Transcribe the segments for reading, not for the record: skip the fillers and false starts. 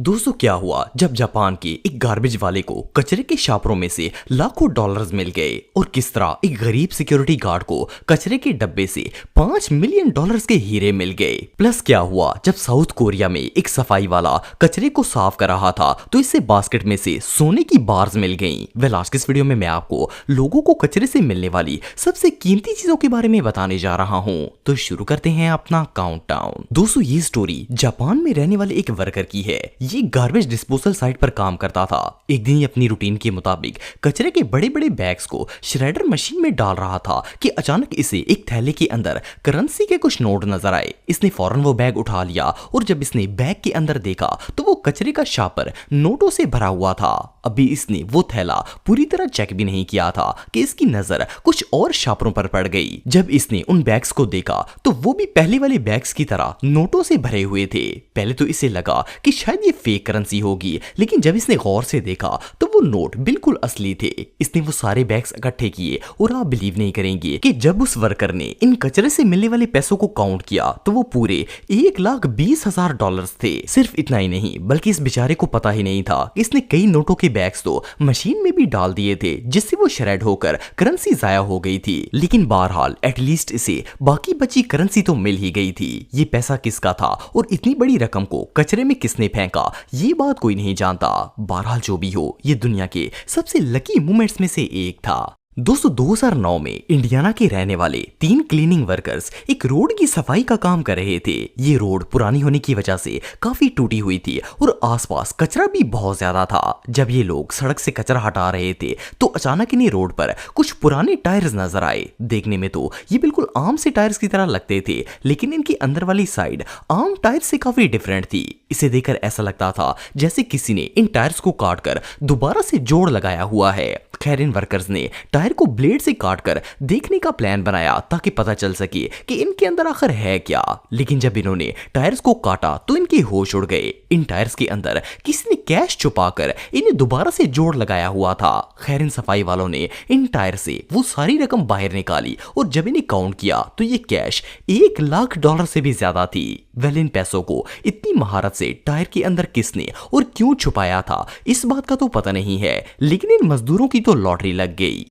दोस्तों क्या हुआ जब जापान के एक गार्बेज वाले को कचरे के शापरों में से लाखों डॉलर्स मिल गए और किस तरह एक गरीब सिक्योरिटी गार्ड को कचरे के डब्बे से 5 मिलियन डॉलर्स के हीरे मिल गए। प्लस क्या हुआ जब साउथ कोरिया में एक सफाई वाला कचरे को साफ कर रहा था तो इससे बास्केट में से सोने की बार्स मिल गईं। वेल आज के इस वीडियो में मैं आपको लोगों को कचरे से मिलने वाली सबसे कीमती चीजों के बारे में बताने जा रहा हूँ। तो शुरू करते हैं अपना काउंटडाउन। दोस्तों ये स्टोरी जापान में रहने वाले एक वर्कर की है। ये गार्बेज डिस्पोजल साइट पर काम करता था। एक दिन ये अपनी रूटीन के मुताबिक कचरे के बड़े बड़े बैग्स को श्रेडर मशीन में डाल रहा था कि अचानक इसे एक थैले के अंदर करेंसी के कुछ नोट नजर आए। इसने फौरन वो बैग उठा लिया और जब इसने बैग के अंदर देखा तो वो कचरे का शापर नोटों से भरा हुआ था। अभी इसने वो थैला पूरी तरह चेक भी नहीं किया था कि इसकी नजर कुछ और शापरों पर पड़ गई। जब इसने उन बैग्स को देखा तो वो भी पहले वाले बैग्स की तरह नोटों से भरे हुए थे। पहले तो इसे लगा कि शायद ये फेक करेंसी होगी, लेकिन जब इसने गौर से देखा तो वो नोट बिल्कुल असली थे। इसने वो सारे बैग्स इकट्ठे किए और आप बिलीव नहीं करेंगे कि जब उस वर्कर ने इन कचरे से मिलने वाले पैसों को काउंट किया तो वो पूरे $1,20,000 थे। सिर्फ इतना ही नहीं बल्कि इस बेचारे को पता ही नहीं था कि इसने कई नोटों के बैग्स तो मशीन में भी डाल दिए थे जिससे वो श्रेड होकर करेंसी जाया हो गई थी। लेकिन बहरहाल एटलीस्ट इसे बाकी बची करेंसी तो मिल ही गई थी। ये पैसा किसका था और इतनी बड़ी रकम को कचरे में किसने फेंका ये बात कोई नहीं जानता। बहरहाल जो भी हो ये दुनिया के सबसे लकी मोमेंट्स में से एक था। दोस्तों 2009 में इंडियाना के रहने वाले 3 क्लीनिंग वर्कर्स एक रोड की सफाई का काम कर रहे थे। ये रोड पुरानी होने की वजह से काफी टूटी हुई थी और आसपास कचरा भी बहुत ज्यादा था। जब ये लोग सड़क से कचरा हटा रहे थे तो अचानक इन्हें रोड पर कुछ पुराने टायर्स नजर आए। देखने में तो ये बिल्कुल आम से टायर्स की तरह लगते थे, लेकिन इनकी अंदर वाली साइड आम टायर से काफी डिफरेंट थी। इसे देखकर ऐसा लगता था जैसे किसी ने इन टायर्स को काटकर दोबारा से जोड़ लगाया हुआ है। खैर इन वर्कर्स ने टायर को ब्लेड से काटकर देखने का प्लान बनाया ताकि पता चल सके कि इनके अंदर आखिर है क्या। लेकिन जब इन्होंने टायर्स को काटा तो इनके होश उड़ गए। इन टायर्स के अंदर किसी ने कैश छुपाकर इन्हें दोबारा से जोड़ लगाया हुआ था। खैर इन सफाई वालों ने इन टायर से वो सारी रकम बाहर निकाली और जब इन्हें काउंट किया तो ये कैश $1,00,000 से भी ज्यादा थी। वेल इन पैसों को इतनी महारत से टायर के अंदर किसने और क्यों छुपाया था इस बात का तो पता नहीं है, लेकिन इन मजदूरों की तो लॉटरी लग गई।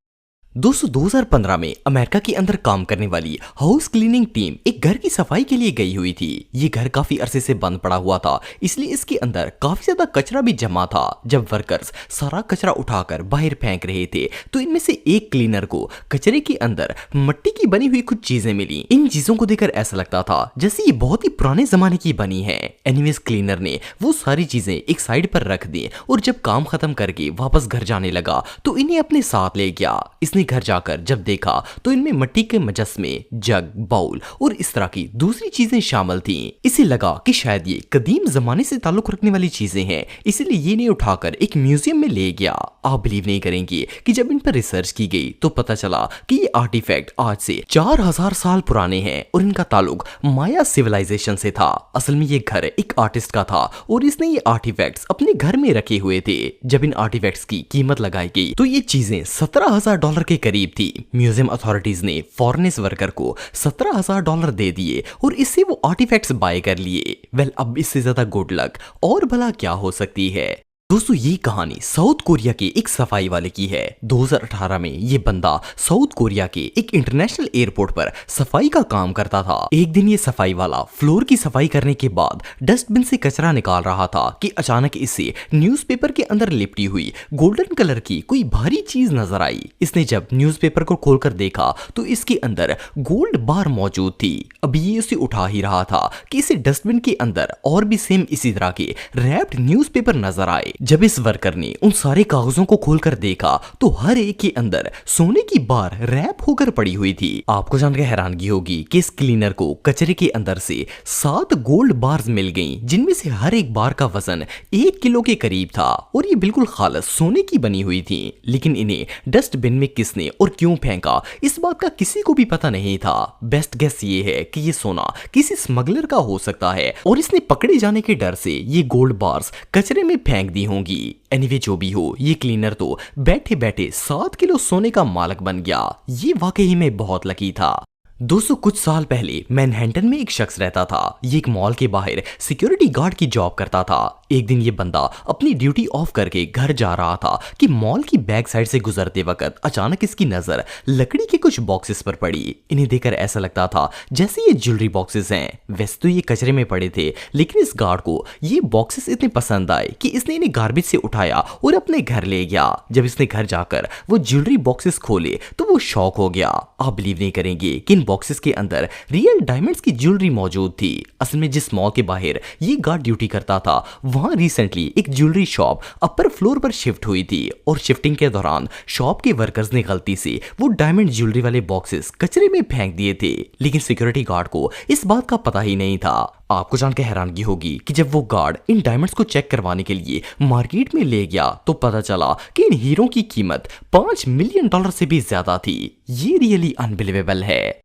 दोस्तों 2015 में अमेरिका के अंदर काम करने वाली हाउस क्लीनिंग टीम एक घर की सफाई के लिए गई हुई थी। ये घर काफी अरसे से बंद पड़ा हुआ था, इसलिए इसके अंदर काफी ज्यादा कचरा भी जमा था। जब वर्कर्स सारा कचरा उठाकर बाहर फेंक रहे थे तो इनमें से एक क्लीनर को कचरे के अंदर मिट्टी की बनी हुई कुछ चीजें मिली। इन चीजों को देखकर ऐसा लगता था जैसे ये बहुत ही पुराने जमाने की बनी है। एनीवेज क्लीनर ने वो सारी चीजें एक साइड पर रख दी और जब काम खत्म करके वापस घर जाने लगा तो इन्हें अपने साथ ले गया। इसने घर जाकर जब देखा तो इनमें मिट्टी के मुजस्मे, जग, बाउल और इस तरह की दूसरी चीजें शामिल थीं। इसे लगा कि शायद ये कदीम जमाने से ताल्लुक रखने वाली चीजें हैं, इसलिए ये इन्हें उठाकर एक म्यूजियम में ले गया। आप बिलीव नहीं करेंगे कि जब इन पर रिसर्च की गई तो पता चला कि ये आर्टिफैक्ट आज से 4000 साल पुराने हैं और इनका ताल्लुक माया सिविलाइजेशन से था। असल में ये घर एक आर्टिस्ट का था और इसने ये आर्टिफैक्ट्स अपने घर में रखे हुए थे। जब इन आर्टिफैक्ट्स की कीमत लगाई गई तो ये चीजें $17,000 के करीब थी। म्यूजियम अथॉरिटीज ने फॉरेन वर्कर को $17,000 दे दिए और इससे वो आर्टिफैक्ट्स बाय कर लिए। वेल अब इससे ज्यादा गुड लक और भला क्या हो सकती है। दोस्तों ये कहानी साउथ कोरिया के एक सफाई वाले की है। 2018 में ये बंदा साउथ कोरिया के एक इंटरनेशनल एयरपोर्ट पर सफाई का काम करता था। एक दिन ये सफाई वाला फ्लोर की सफाई करने के बाद डस्टबिन से कचरा निकाल रहा था कि अचानक इसे न्यूज़पेपर के अंदर लिपटी हुई गोल्डन कलर की कोई भारी चीज नजर आई। इसने जब न्यूज़पेपर को खोलकर देखा तो इसके अंदर गोल्ड बार मौजूद थी। अभी ये उसे उठा ही रहा था कि इसे डस्टबिन के अंदर और भी सेम इसी तरह के रैप्ड न्यूज़पेपर नजर आए। जब इस वर्कर ने उन सारे कागजों को खोलकर देखा तो हर एक के अंदर सोने की बार रैप होकर पड़ी हुई थी। आपको जानकर हैरानगी होगी कि इस क्लीनर को कचरे के अंदर से 7 गोल्ड बार्स मिल गईं, जिनमें से हर एक बार का वजन 1 किलो के करीब था और ये बिल्कुल खालस सोने की बनी हुई थी। लेकिन इन्हें डस्टबिन में किसने और क्यों फेंका इस बात का किसी को भी पता नहीं था। बेस्ट गेस ये है कि ये सोना किसी स्मगलर का हो सकता है और इसने पकड़े जाने के डर से ये गोल्ड बार्स कचरे में फेंक दी होंगी। एनीवे जो भी हो ये क्लीनर तो बैठे बैठे 7 किलो सोने का मालिक बन गया। ये वाकई में बहुत लकी था। दोस्तों कुछ साल पहले मैनहट्टन में एक शख्स रहता था। ये एक मॉल के बाहर सिक्योरिटी गार्ड की जॉब करता था। एक दिन ये बंदा अपनी ड्यूटी ऑफ करके घर जा रहा था कि मॉल की बैक साइड से गुजरते वक्त अचानक इसकी नजर लकड़ी के कुछ बॉक्सेस पर पड़ी। इन्हें देखकर ऐसा लगता था जैसे ये ज्वेलरी बॉक्सेस हैं। वैसे तो ये कचरे में पड़े थे, लेकिन इस गार्ड को ये बॉक्सेस इतने पसंद आए कि इसने इन्हें गार्बेज से उठाया और अपने घर ले गया। जब इसने घर जाकर वो ज्वेलरी बॉक्सेस खोले तो वो शॉक हो गया। आप बिलीव नहीं करेंगे कि इन बॉक्सेस के अंदर रियल डायमंड्स की ज्वेलरी मौजूद थी। असल में जिस मॉल के बाहर ये गार्ड ड्यूटी करता था वहां रिसेंटली एक ज्वेलरी शॉप अपर फ्लोर पर शिफ्ट हुई थी और शिफ्टिंग के दौरान शॉप के वर्कर्स ने गलती से वो डायमंड ज्वेलरी वाले बॉक्सेस कचरे में फेंक दिए थे, लेकिन सिक्योरिटी गार्ड को इस बात का पता ही नहीं था। आपको जानकर हैरानगी होगी कि जब वो गार्ड इन डायमंड्स को चेक करवाने के लिए मार्केट में ले गया तो पता चला कि इन हीरो की कीमत $5 मिलियन से भी ज्यादा थी। ये रियली अनबिलीवेबल है।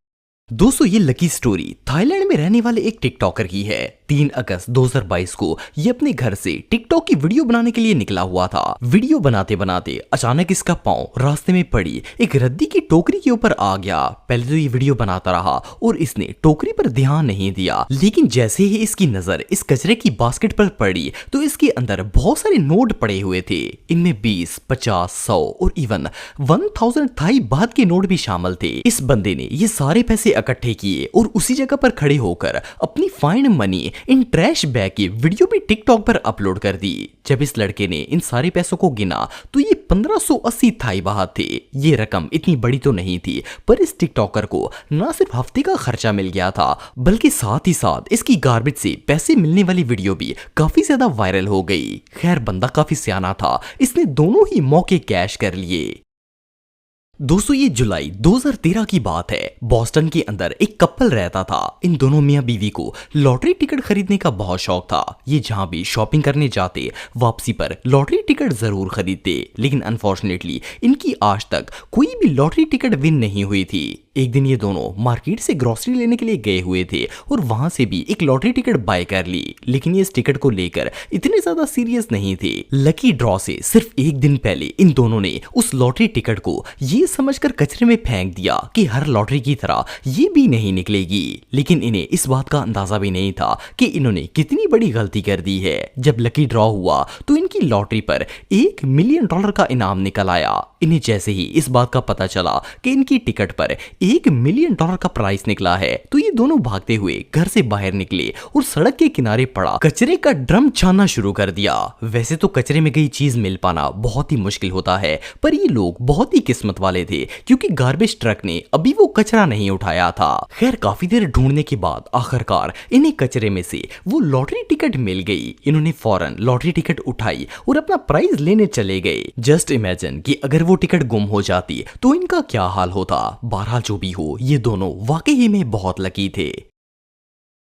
दोस्तों ये लकी स्टोरी थाईलैंड में रहने वाले एक टिकटॉकर की है। 3 अगस्त 2022 को ये अपने घर से टिकटॉक की वीडियो बनाने के लिए निकला हुआ था। वीडियो बनाते बनाते अचानक इसका पांव रास्ते में पड़ी एक रद्दी की टोकरी के ऊपर आ गया। पहले तो ये वीडियो बनाता रहा और इसने टोकरी पर ध्यान नहीं दिया, लेकिन जैसे ही इसकी नजर इस कचरे की बास्केट पर पड़ी तो इसके अंदर बहुत सारे नोट पड़े हुए थे। इनमें 20, 50, 100 और इवन 1000 थाई बात के नोट भी शामिल थे। इस बंदे ने ये सारे पैसे इकट्ठे किए और उसी जगह पर खड़े होकर अपनी find money in trash bag की वीडियो भी टिकटॉक पर अपलोड कर दी। जब इस लड़के ने इन सारे पैसों को गिना तो ये 1580 थाई बात थे। ये रकम इतनी बड़ी तो नहीं थी, पर इस टिकटॉकर को ना सिर्फ हफ्ते का खर्चा मिल गया था बल्कि साथ ही साथ इसकी गार्बेज से पैसे मिलने वाली वीडियो भी काफी ज्यादा वायरल हो गई। खैर बंदा काफी सियाना था, इसने दोनों ही मौके कैश कर लिए। दोस्तों ये जुलाई 2013 की बात है। बॉस्टन के अंदर एक कपल रहता था। इन दोनों मियां बीवी को लॉटरी टिकट खरीदने का बहुत शौक था। ये जहां भी शॉपिंग करने जाते वापसी पर लॉटरी टिकट जरूर खरीदते, लेकिन अनफॉर्चुनेटली इनकी आज तक कोई भी लॉटरी टिकट विन नहीं हुई थी। एक दिन ये दोनों मार्केट से ग्रोसरी लेने के लिए गए हुए थे और वहां से भी एक लॉटरी टिकट बाय कर ली, लेकिन ये इस टिकट को लेकर इतने ज्यादा सीरियस नहीं थे। लकी ड्रॉ से सिर्फ एक दिन पहले इन दोनों ने उस लॉटरी टिकट को ये समझकर कचरे में फेंक दिया कि हर लॉटरी की तरह ये भी नहीं निकलेगी, लेकिन इन्हें इस बात का अंदाजा भी नहीं था कि इन्होंने कितनी बड़ी गलती कर दी है। जब लकी ड्रॉ हुआ तो इनकी लॉटरी पर $1 मिलियन का इनाम निकल आया। इन्हें जैसे ही इस बात का पता चला कि इनकी टिकट पर $1 मिलियन का प्राइस निकला है तो ये दोनों भागते हुए घर से बाहर निकले और सड़क के किनारे पड़ा कचरे का ड्रम छानना शुरू कर दिया। वैसे तो कचरे में गई चीज मिल पाना बहुत ही मुश्किल होता है, पर ये लोग बहुत ही किस्मत वाले थे क्योंकि गार्बेज ट्रक ने अभी वो कचरा नहीं उठाया था। खैर काफी देर ढूंढने के बाद आखिरकार इन्हें कचरे में से वो लॉटरी टिकट मिल गई। इन्होंने फौरन लॉटरी टिकट उठाई और अपना प्राइज लेने चले गए। जस्ट इमेजिन कि अगर वो टिकट गुम हो जाती तो इनका क्या हाल होता। बहरहाल जो भी हो, ये दोनों वाकई में बहुत लकी थे।